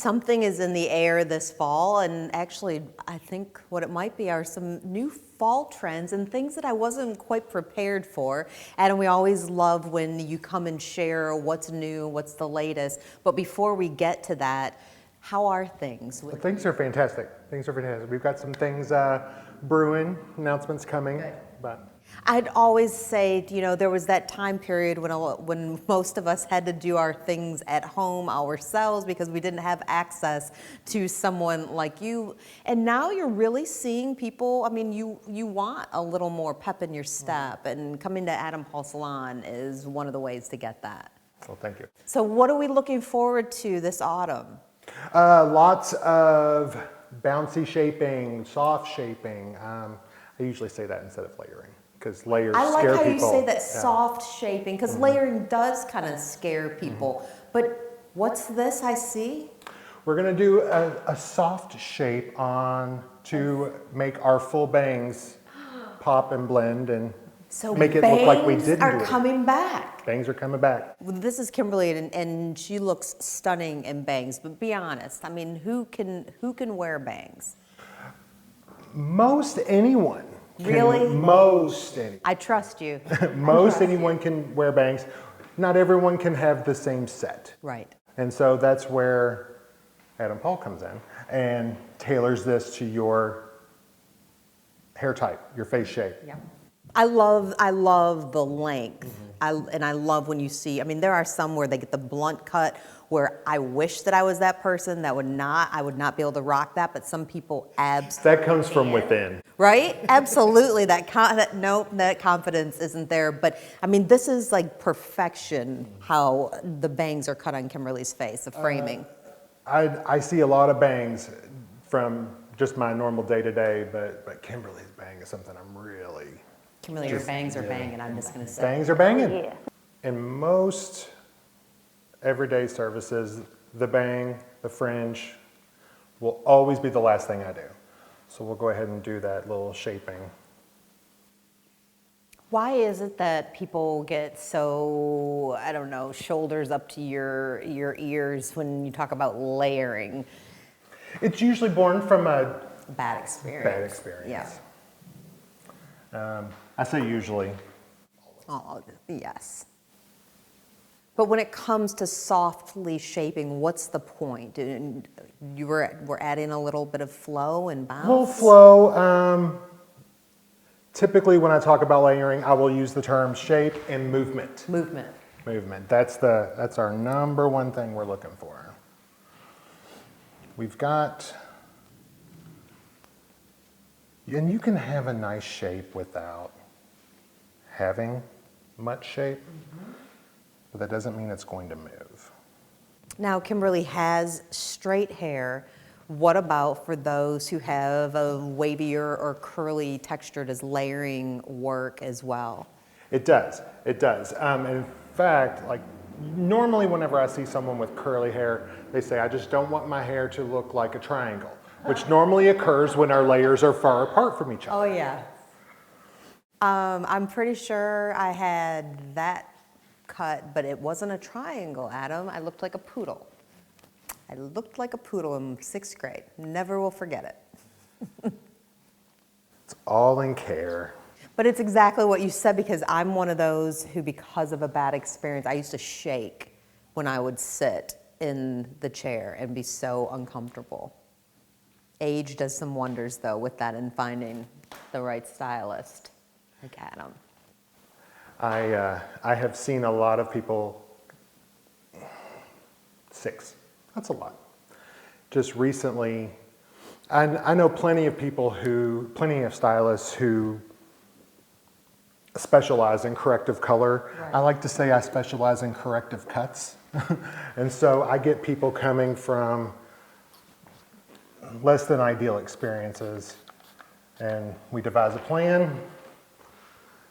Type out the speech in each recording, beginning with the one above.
Something is in the air this fall, and actually I think what it might be are some new fall trends and things that I wasn't quite prepared for. And we always love when you come and share what's new, what's the latest. But before we get to that, how are things? Well, things are fantastic. Things are fantastic. We've got some things brewing, announcements coming. Good. But I'd always say, you know, there was that time period when most of us had to do our things at home ourselves because we didn't have access to someone like you. And now you're really seeing people, I mean, you want a little more pep in your step, and coming to Adam Paul Salon is one of the ways to get that. well, thank you. So what are we looking forward to this autumn? Lots of bouncy shaping, soft shaping. I usually say that instead of layering, because layers scare people. I like how you say that, soft shaping, because layering does kind of scare people. But what's this I see? We're going to do a soft shape on to make our full bangs pop and blend and So make it look like we didn't bangs do are it. coming back. Bangs are coming back. Well, this is Kimberly, and she looks stunning in bangs. But be honest, I mean, who can wear bangs? Most anyone. Really? Most anyone. I trust you. Most anyone can wear bangs. Not everyone can have the same set. Right. And so that's where Adam Paul comes in and tailors this to your hair type, your face shape. Yeah. I love the length. And I love when you see, I mean, there are some where they get the blunt cut where I wish that I was that person I would not be able to rock that, but some people absolutely That comes from within. Right? Absolutely. That confidence isn't there. But I mean, this is like perfection, how the bangs are cut on Kimberly's face, the framing. I see a lot of bangs from just my normal day-to-day, but Kimberly's bang is something I'm really... Kimberly, your bangs are banging, I'm just going to say. Bangs are banging. Yeah. In most everyday services, the bang, the fringe will always be the last thing I do. So we'll go ahead and do that little shaping. Why is it that people get so, I don't know, shoulders up to your ears when you talk about layering? It's usually born from a Bad experience. bad experience. I say usually. Oh, yes. But when it comes to softly shaping, what's the point? And we're adding a little bit of flow and bounce? A little flow. Typically when I talk about layering, I will use the term shape and movement. Movement. Movement. That's our number one thing we're looking for. We've got, and you can have a nice shape without having much shape, but that doesn't mean it's going to move. Now, Kimberly has straight hair. What about for those who have a wavier or curly texture? Does layering work as well? It does. It does. In fact, like normally whenever I see someone with curly hair, they say, I just don't want my hair to look like a triangle, which normally occurs when our layers are far apart from each other. Oh, yeah. I'm pretty sure I had that cut, but it wasn't a triangle, Adam. I looked like a poodle. I looked like a poodle in 6th grade. Never will forget it. It's all in care. But it's exactly what you said, because I'm one of those who, because of a bad experience, I used to shake when I would sit in the chair and be so uncomfortable. Age does some wonders, though, with that and finding the right stylist like Adam. I have seen a lot of people, 6, that's a lot. Just recently, I know plenty of stylists who specialize in corrective color. Right. I like to say I specialize in corrective cuts. And so I get people coming from less than ideal experiences, and we devise a plan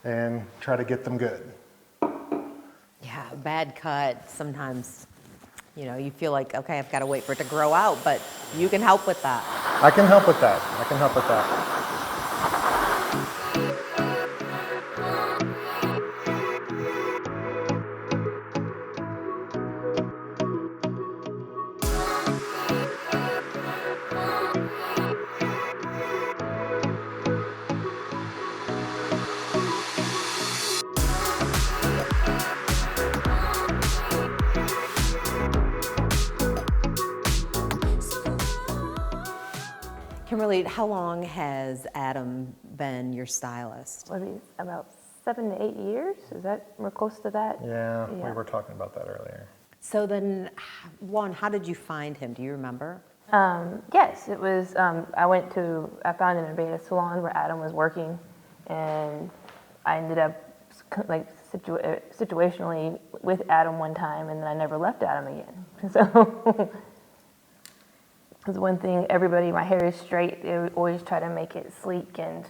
and try to get them good. Yeah, a bad cut, sometimes, you know, you feel like, okay, I've got to wait for it to grow out, but you can help with that. I can help with that. I can help with that. Kimberly, how long has Adam been your stylist? What are these, about 7 to 8 years? Is that, we're close to that? Yeah, we were talking about that earlier. So then, one, how did you find him? Do you remember? Yes, it was, I found an Beta salon where Adam was working, and I ended up like situationally with Adam one time, and then I never left Adam again. So, because one thing, everybody, my hair is straight, they would always try to make it sleek and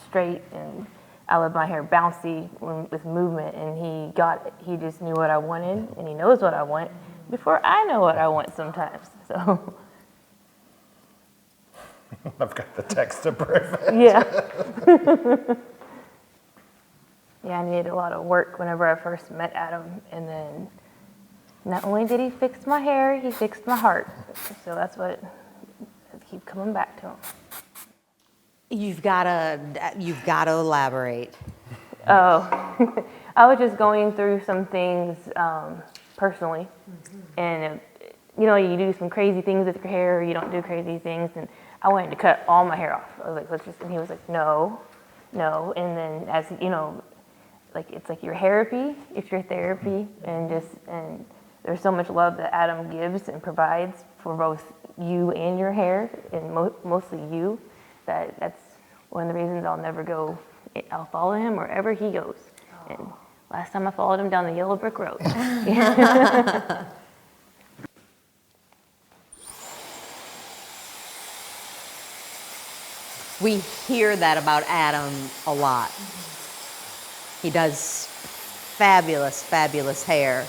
straight, and I love my hair bouncy with movement, and he just knew what I wanted, and he knows what I want before I know what I want sometimes, so. I've got the text to prove it. Yeah. Yeah, I needed a lot of work whenever I first met Adam, and then not only did he fix my hair, he fixed my heart. So that's what I keep coming back to him. You've gotta elaborate. Oh, I was just going through some things personally, and you do some crazy things with your hair, or you don't do crazy things, and I wanted to cut all my hair off. I was like, let's just, and he was like, no, and then as like it's like your therapy, it's your therapy, and there's so much love that Adam gives and provides for both you and your hair, and mostly you, that's one of the reasons I'll follow him wherever he goes. And last time I followed him down the yellow brick road. We hear that about Adam a lot. He does fabulous, fabulous hair,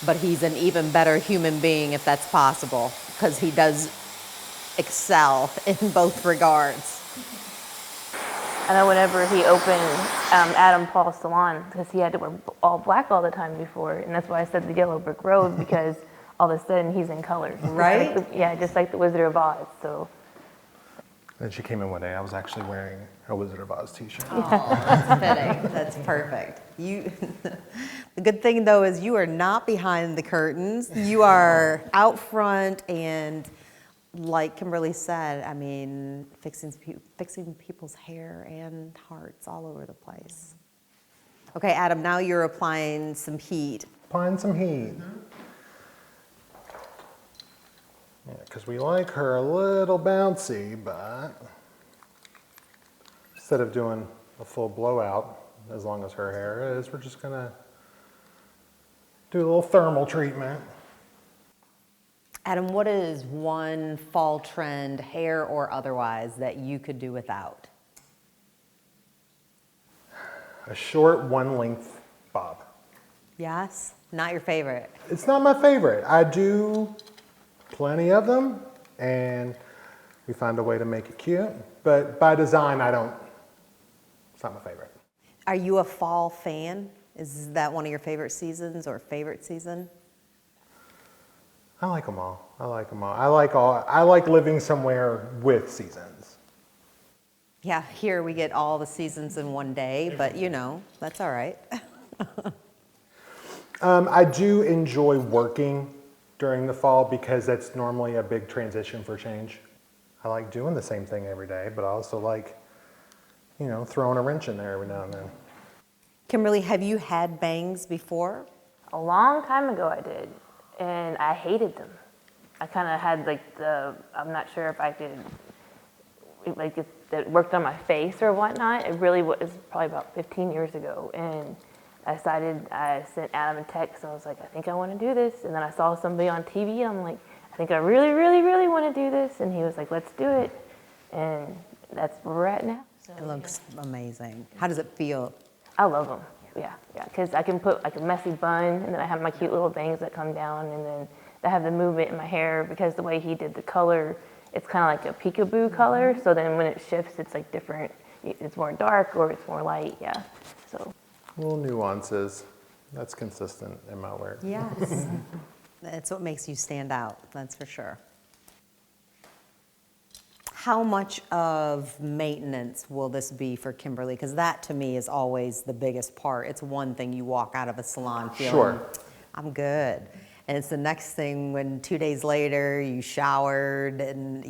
but he's an even better human being if that's possible, because he does excel in both regards. I know whenever he opened Adam Paul Salon, because he had to wear all black all the time before, and that's why I said the yellow brick road, because all of a sudden he's in colors. Right? Just like the Wizard of Oz. So. And she came in one day, I was actually wearing a Wizard of Oz t-shirt. Oh, that's fitting. That's perfect. The good thing though is you are not behind the curtains. You are out front, and like Kimberly said, I mean, fixing people's hair and hearts all over the place. Okay, Adam, now you're applying some heat. Applying some heat. Yeah, because we like her a little bouncy, but instead of doing a full blowout, as long as her hair is, we're just gonna do a little thermal treatment. Adam, what is one fall trend, hair or otherwise, that you could do without? A short one-length bob. Yes? Not your favorite? It's not my favorite. I do plenty of them, and we find a way to make it cute. But by design, it's not my favorite. Are you a fall fan? Is that one of your favorite seasons or favorite season? I like them all. I like living somewhere with seasons. Yeah, here we get all the seasons in one day, but that's all right. I do enjoy working during the fall because that's normally a big transition for change. I like doing the same thing every day, but I also like, throwing a wrench in there every now and then. Kimberly, have you had bangs before? A long time ago I did, and I hated them. I kind of had I'm not sure if I could, if it worked on my face or whatnot. It really was probably about 15 years ago, and I sent Adam a text, and I was like, I think I want to do this. And then I saw somebody on TV, and I'm like, I think I really, really, really want to do this. And he was like, let's do it. And that's where we're at now. So, It looks amazing. How does it feel? I love them. Yeah. Because I can put like a messy bun, and then I have my cute little bangs that come down, and then I have the movement in my hair, because the way he did the color, it's kind of like a peekaboo color. So then when it shifts, it's like different. It's more dark or it's more light. Yeah. So. Little nuances. That's consistent in my work. Yes. That's what makes you stand out, that's for sure. How much of maintenance will this be for Kimberly? Because that to me is always the biggest part. It's one thing you walk out of a salon feeling, Sure. I'm good. And it's the next thing when 2 days later you showered and,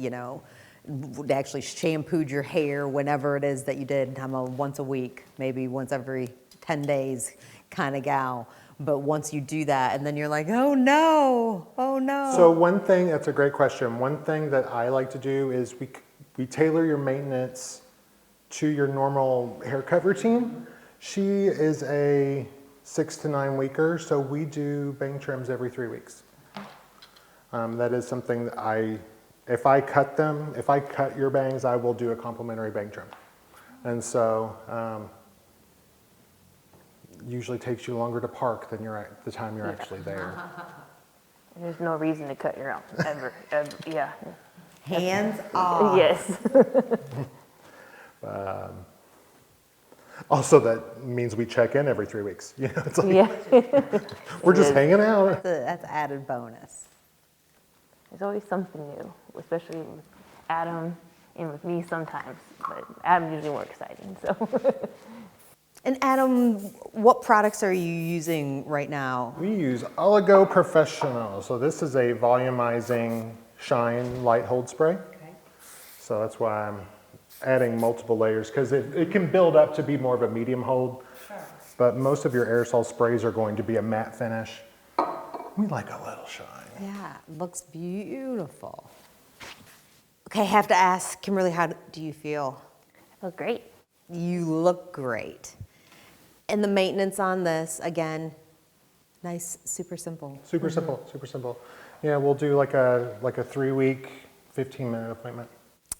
actually shampooed your hair whenever it is that you did. I'm a once a week, maybe once every 10 days kind of gal. But once you do that, and then you're like, oh no, oh no. So one thing, that's a great question. One thing that I like to do is we tailor your maintenance to your normal haircut routine. She is a 6 to 9 weeker, so we do bang trims every 3 weeks. That is something that if I cut your bangs, I will do a complimentary bang trim. And so, usually takes you longer to park than the time you're actually there. There's no reason to cut your own, ever, yeah. Hands off. Yes. Also, that means we check in every 3 weeks. You know, it's like, Yeah. we're just hanging out. That's added bonus. There's always something new, especially with Adam and with me sometimes, but Adam's usually more exciting, so. And Adam, what products are you using right now? We use Oligo Professional. So this is a volumizing shine light hold spray. Okay. So that's why I'm adding multiple layers, because it can build up to be more of a medium hold. Sure. But most of your aerosol sprays are going to be a matte finish. We like a little shine. Yeah, it looks beautiful. Okay, I have to ask, Kimberly, how do you feel? I feel great. You look great. And the maintenance on this, again, nice, super simple. Super simple, super simple. Yeah, we'll do like a 3-week, 15-minute appointment.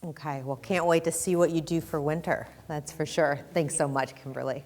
Okay, well, can't wait to see what you do for winter. That's for sure. Thanks so much, Kimberly.